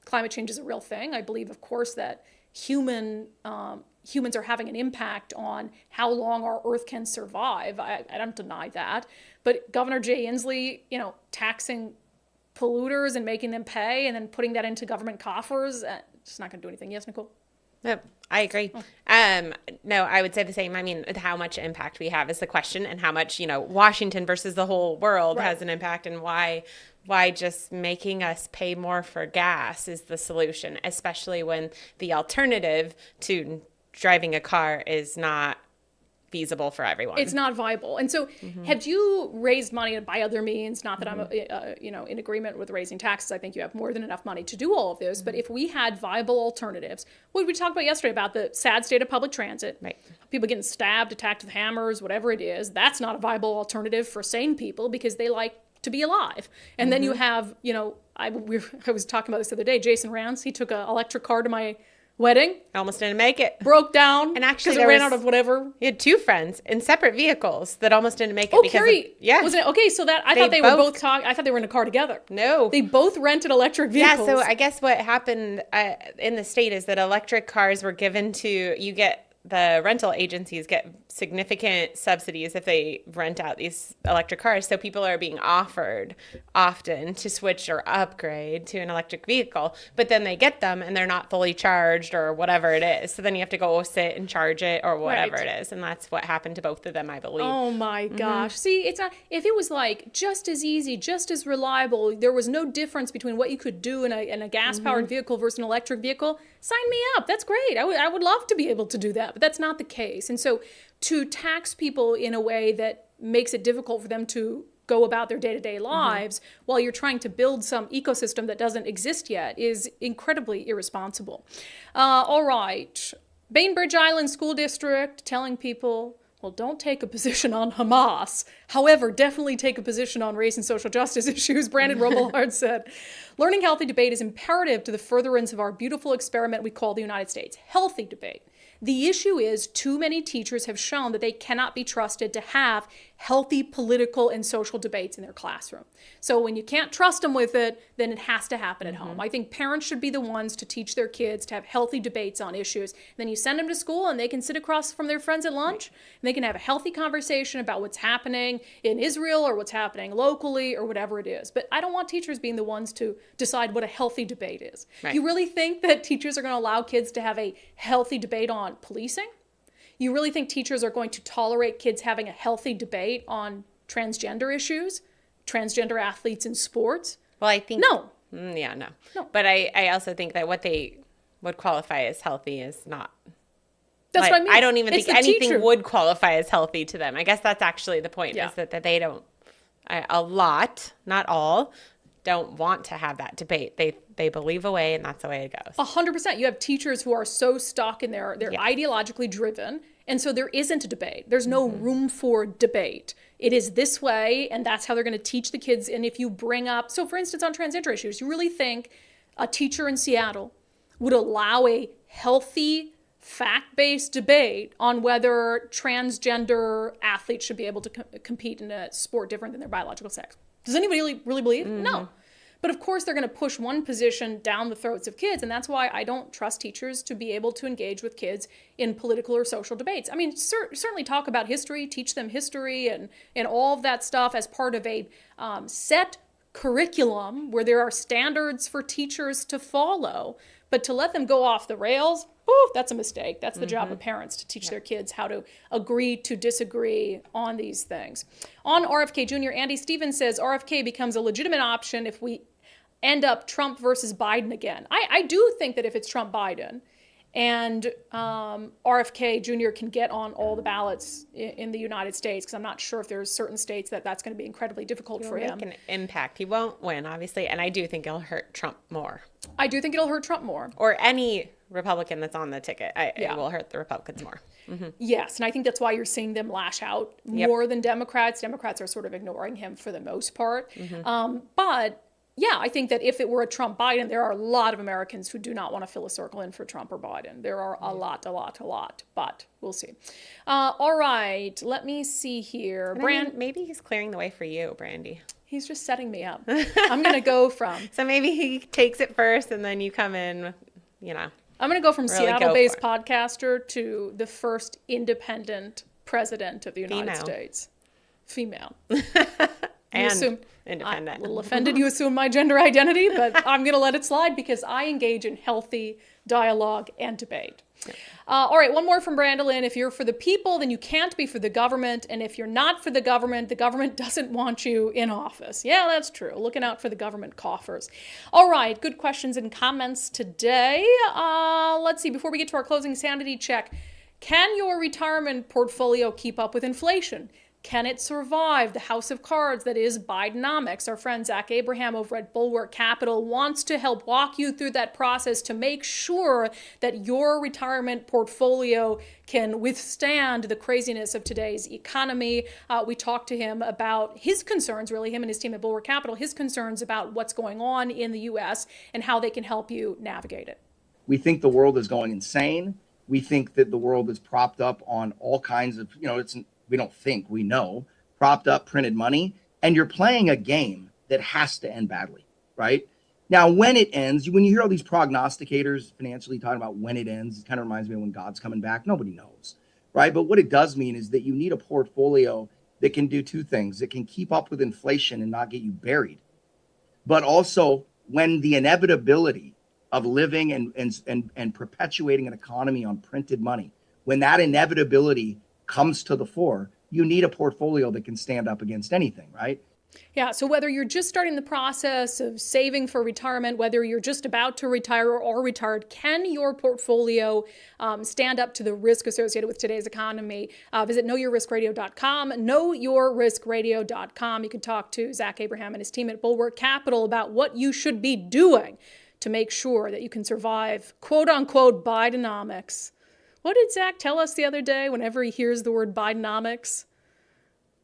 climate change is a real thing. I believe, of course, that humans are having an impact on how long our Earth can survive. I don't deny that. But Governor Jay Inslee, taxing polluters and making them pay and then putting that into government coffers, it's not going to do anything. Yes, Nicole? Yep, I agree. No, I would say the same. I mean, how much impact we have is the question, and how much, Washington versus the whole world has an impact, and why just making us pay more for gas is the solution, especially when the alternative to driving a car is not feasible for everyone. It's not viable. And so have you raised money by other means? Not that I'm, in agreement with raising taxes. I think you have more than enough money to do all of this. But if we had viable alternatives, what we talked about yesterday about the sad state of public transit, right? People getting stabbed, attacked with hammers, whatever it is, that's not a viable alternative for sane people because they like to be alive. And then you have, I was talking about this the other day, Jason Rance, he took an electric car to my wedding. Almost didn't make it. Broke down. And actually, because it ran out of whatever. He had two friends in separate vehicles that almost didn't make it. Oh, Carrie. Yeah. Was it okay? So that I thought they were both talking. I thought they were in a car together. No. They both rented electric vehicles. Yeah. So I guess what happened in the state is that electric cars were given to the rental agencies get significant subsidies if they rent out these electric cars. So people are being offered often to switch or upgrade to an electric vehicle, but then they get them and they're not fully charged or whatever it is. So then you have to go sit and charge it or whatever it is. And that's what happened to both of them, I believe. Oh my gosh. See, it's not, if it was like just as easy, just as reliable, there was no difference between what you could do in a gas powered vehicle versus an electric vehicle, sign me up. That's great. I would love to be able to do that, but that's not the case. And so to tax people in a way that makes it difficult for them to go about their day-to-day lives while you're trying to build some ecosystem that doesn't exist yet is incredibly irresponsible. All right. Bainbridge Island School District telling people, well, don't take a position on Hamas. However, definitely take a position on race and social justice issues. Brandon Robillard said, learning healthy debate is imperative to the furtherance of our beautiful experiment we call the United States. Healthy debate. The issue is too many teachers have shown that they cannot be trusted to have healthy political and social debates in their classroom. So when you can't trust them with it, then it has to happen at home. I think parents should be the ones to teach their kids to have healthy debates on issues. Then you send them to school and they can sit across from their friends at lunch and they can have a healthy conversation about what's happening in Israel or what's happening locally or whatever it is. But I don't want teachers being the ones to decide what a healthy debate is. Right. You really think that teachers are going to allow kids to have a healthy debate on policing? You really think teachers are going to tolerate kids having a healthy debate on transgender issues, transgender athletes in sports? Well, I think... No. No. But I also think that what they would qualify as healthy is not... That's what I mean. I don't even It's think the anything teacher. would qualify as healthy to them. I guess that's actually the point, is that they don't... A lot, not all, don't want to have that debate. They believe away, and that's the way it goes. 100%. You have teachers who are so stuck in they're ideologically driven, and so there isn't a debate. There's no room for debate. It is this way, and that's how they're going to teach the kids. And if you bring up, so for instance, on transgender issues, you really think a teacher in Seattle would allow a healthy, fact-based debate on whether transgender athletes should be able to compete in a sport different than their biological sex? Does anybody really believe? No. But of course, they're going to push one position down the throats of kids, and that's why I don't trust teachers to be able to engage with kids in political or social debates. I mean, certainly talk about history, teach them history and all of that stuff as part of a set curriculum where there are standards for teachers to follow. But to let them go off the rails, that's a mistake. That's the job of parents, to teach their kids how to agree to disagree on these things. On RFK Jr., Andy Stevens says RFK becomes a legitimate option if we end up Trump versus Biden again. I do think that if it's Trump-Biden and RFK Jr. can get on all the ballots in the United States, because I'm not sure if there's certain states that's going to be incredibly difficult for him. Make an impact. He won't win, obviously, and I do think it'll hurt Trump more. I do think it'll hurt Trump more. Or any Republican that's on the ticket. It will hurt the Republicans more. Yes, and I think that's why you're seeing them lash out more than Democrats. Democrats are sort of ignoring him for the most part. But yeah, I think that if it were a Trump-Biden, there are a lot of Americans who do not want to fill a circle in for Trump or Biden. There are a lot, but we'll see. All right, let me see here. Maybe he's clearing the way for you, Brandi. He's just setting me up. I'm going to go from... So maybe he takes it first and then you come in, I'm going to go from really Seattle-based podcaster to the first independent president of the United States. Female. And independent. I'm a little offended you assume my gender identity, but I'm going to let it slide because I engage in healthy dialogue and debate. All right, one more from Brandolin. If you're for the people, then you can't be for the government. And if you're not for the government doesn't want you in office. Yeah, that's true. Looking out for the government coffers. All right, good questions and comments today. Let's see, before we get to our closing sanity check, can your retirement portfolio keep up with inflation? Can it survive the house of cards that is Bidenomics? Our friend Zach Abraham over at Bulwark Capital wants to help walk you through that process to make sure that your retirement portfolio can withstand the craziness of today's economy. We talked to him about his concerns, really, him and his team at Bulwark Capital, his concerns about what's going on in the U.S. and how they can help you navigate it. We think the world is going insane. We think that the world is propped up on all kinds of, we don't think, we know, propped up printed money, and you're playing a game that has to end badly, right? Now, when it ends, when you hear all these prognosticators financially talking about when it ends, it kind of reminds me of when God's coming back. Nobody knows, right? But what it does mean is that you need a portfolio that can do two things. It can keep up with inflation and not get you buried. But also, when the inevitability of living and perpetuating an economy on printed money, when that inevitability comes to the fore, you need a portfolio that can stand up against anything, right? Yeah, so whether you're just starting the process of saving for retirement, whether you're just about to retire or retired, can your portfolio stand up to the risk associated with today's economy? Visit knowyourriskradio.com, knowyourriskradio.com. You can talk to Zach Abraham and his team at Bulwark Capital about what you should be doing to make sure that you can survive, quote-unquote, Bidenomics. What did Zach tell us the other day whenever he hears the word Bidenomics?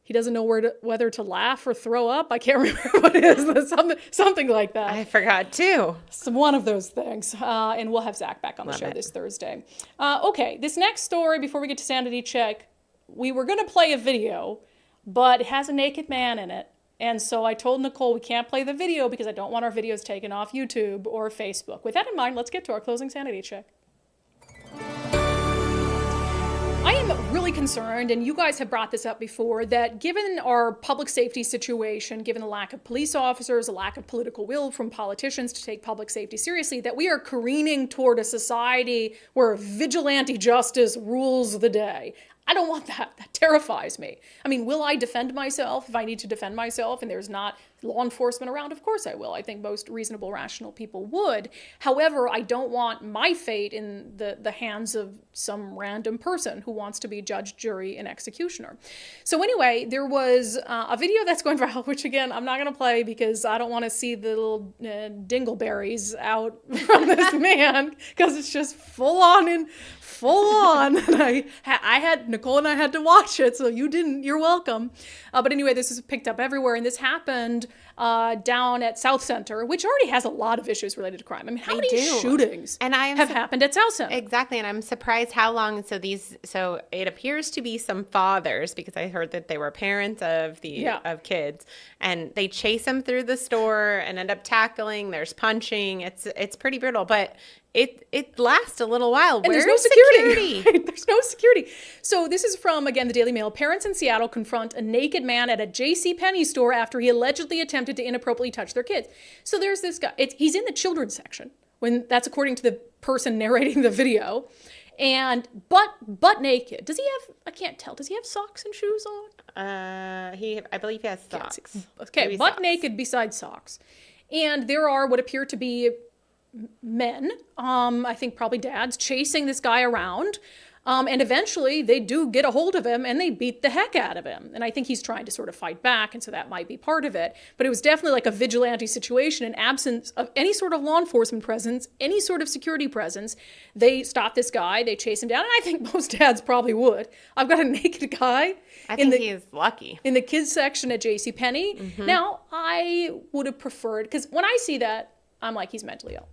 He doesn't know whether to laugh or throw up. I can't remember what it is. Something like that. I forgot too. One of those things. And we'll have Zach back on the show this Thursday. Okay, this next story, before we get to sanity check, we were going to play a video, but it has a naked man in it. And so I told Nicole we can't play the video because I don't want our videos taken off YouTube or Facebook. With that in mind, let's get to our closing sanity check. I am really concerned, and you guys have brought this up before, that given our public safety situation, given the lack of police officers, a lack of political will from politicians to take public safety seriously, that we are careening toward a society where vigilante justice rules the day. I don't want that. That terrifies me. I mean, will I defend myself if I need to defend myself and there's not law enforcement around? Of course I will. I think most reasonable, rational people would. However, I don't want my fate in the hands of some random person who wants to be judge, jury, and executioner. So anyway, there was a video that's going viral, which again, I'm not going to play because I don't want to see the little dingleberries out from this man, because it's just full on. And I had, Nicole and I had to watch it, so you didn't, you're welcome. But anyway, this is picked up everywhere, and this happened down at South Center, which already has a lot of issues related to crime. I mean, how many shootings have happened at South Center? Exactly, and I'm surprised how long. So it appears to be some fathers, because I heard that they were parents of of kids, and they chase them through the store and end up tackling. There's punching. It's pretty brutal, but it lasts a little while. And there's no security. Right? There's no security. So this is from, again, the Daily Mail. Parents in Seattle confront a naked man at a JCPenney store after he allegedly attempted to inappropriately touch their kids. So there's this guy. He's in the children's section, when that's according to the person narrating the video. And butt naked. Does he have, I can't tell, does he have socks and shoes on? I believe he has socks. Okay, Maybe butt socks. naked besides socks. And there are what appear to be men, I think probably dads, chasing this guy around. And eventually they do get a hold of him and they beat the heck out of him. And I think he's trying to sort of fight back, and so that might be part of it. But it was definitely like a vigilante situation in absence of any sort of law enforcement presence, any sort of security presence. They stop this guy, they chase him down, and I think most dads probably would. I've got a naked guy. I think he's lucky. In the kids section at JCPenney. Mm-hmm. Now, I would have preferred, because when I see that, I'm like, he's mentally ill.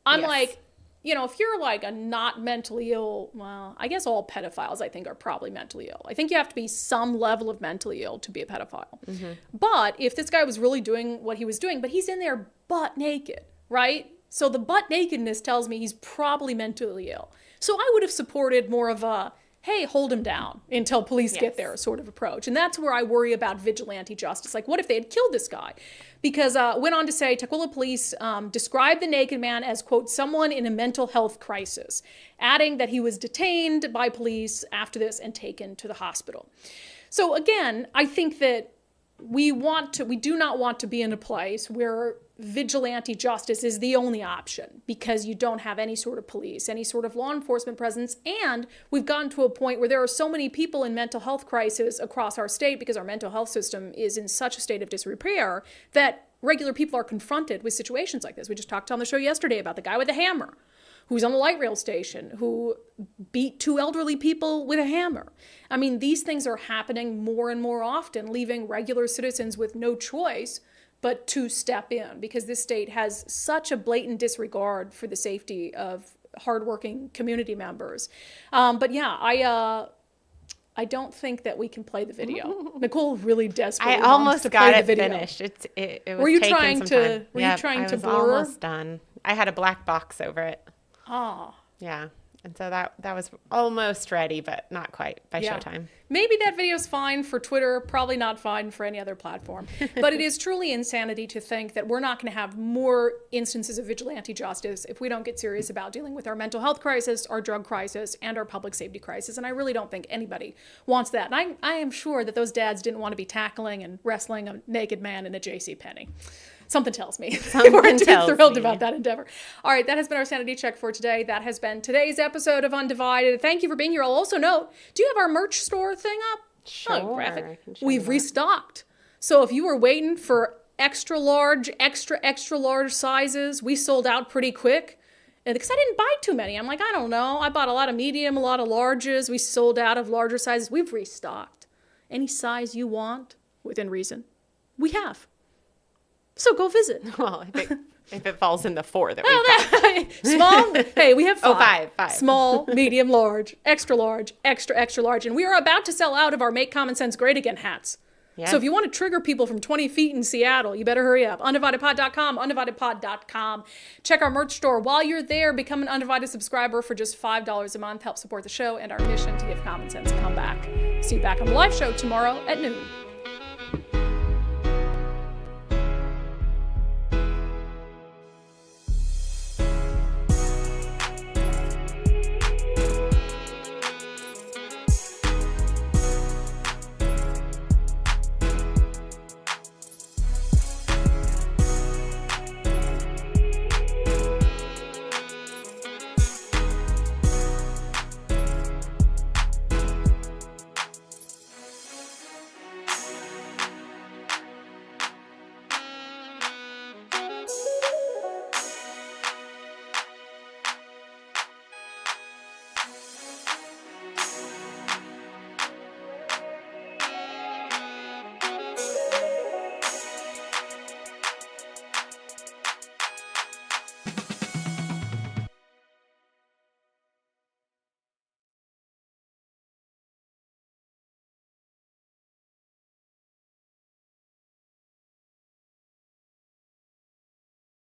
I'm like, you know, if you're like a not mentally ill, well, I guess all pedophiles, I think, are probably mentally ill. I think you have to be some level of mentally ill to be a pedophile. Mm-hmm. But if this guy was really doing what he was doing, but he's in there butt naked, right? So the butt nakedness tells me he's probably mentally ill. So I would have supported more of a, hey, hold him down until police get there sort of approach. And that's where I worry about vigilante justice. Like, what if they had killed this guy? Because went on to say, Tukwila police described the naked man as, quote, someone in a mental health crisis, adding that he was detained by police after this and taken to the hospital. So again, I think that we do not want to be in a place where vigilante justice is the only option, because you don't have any sort of police, any sort of law enforcement presence. And we've gotten to a point where there are so many people in mental health crisis across our state, because our mental health system is in such a state of disrepair, that regular people are confronted with situations like this. We just talked on the show yesterday about the guy with the hammer who's on the light rail station, who beat two elderly people with a hammer. I mean, these things are happening more and more often, leaving regular citizens with no choice but to step in, because this state has such a blatant disregard for the safety of hardworking community members. But yeah, I don't think that we can play the video. Nicole really desperately I almost to got play it the video. finished. It was Were you taking trying some to? time. Were Yep, you trying I to was blur? almost done. I had a black box over it. Oh. Yeah. And so that was almost ready, but not quite by showtime. Maybe that video's fine for Twitter, probably not fine for any other platform. But it is truly insanity to think that we're not going to have more instances of vigilante justice if we don't get serious about dealing with our mental health crisis, our drug crisis, and our public safety crisis. And I really don't think anybody wants that. And I am sure that those dads didn't want to be tackling and wrestling a naked man in a JCPenney. Something tells me. They weren't too thrilled about that endeavor. All right, that has been our sanity check for today. That has been today's episode of Undivided. Thank you for being here. I'll also note, do you have our merch store thing up? Sure. Oh, graphic. We've restocked. So if you were waiting for extra large sizes, we sold out pretty quick. Because I didn't buy too many. I'm like, I don't know. I bought a lot of medium, a lot of larges. We sold out of larger sizes. We've restocked. Any size you want, within reason, we have. So go visit. Well, if it falls in the 4 that we've got. Small, hey, we have 5. Oh, 5. Small, medium, large, extra large, extra large. And we are about to sell out of our Make Common Sense Great Again hats. Yeah. So if you want to trigger people from 20 feet in Seattle, you better hurry up. undividedpod.com, undividedpod.com. Check our merch store. While you're there, become an Undivided subscriber for just $5 a month. Help support the show and our mission to give common sense a comeback. See you back on the live show tomorrow at noon.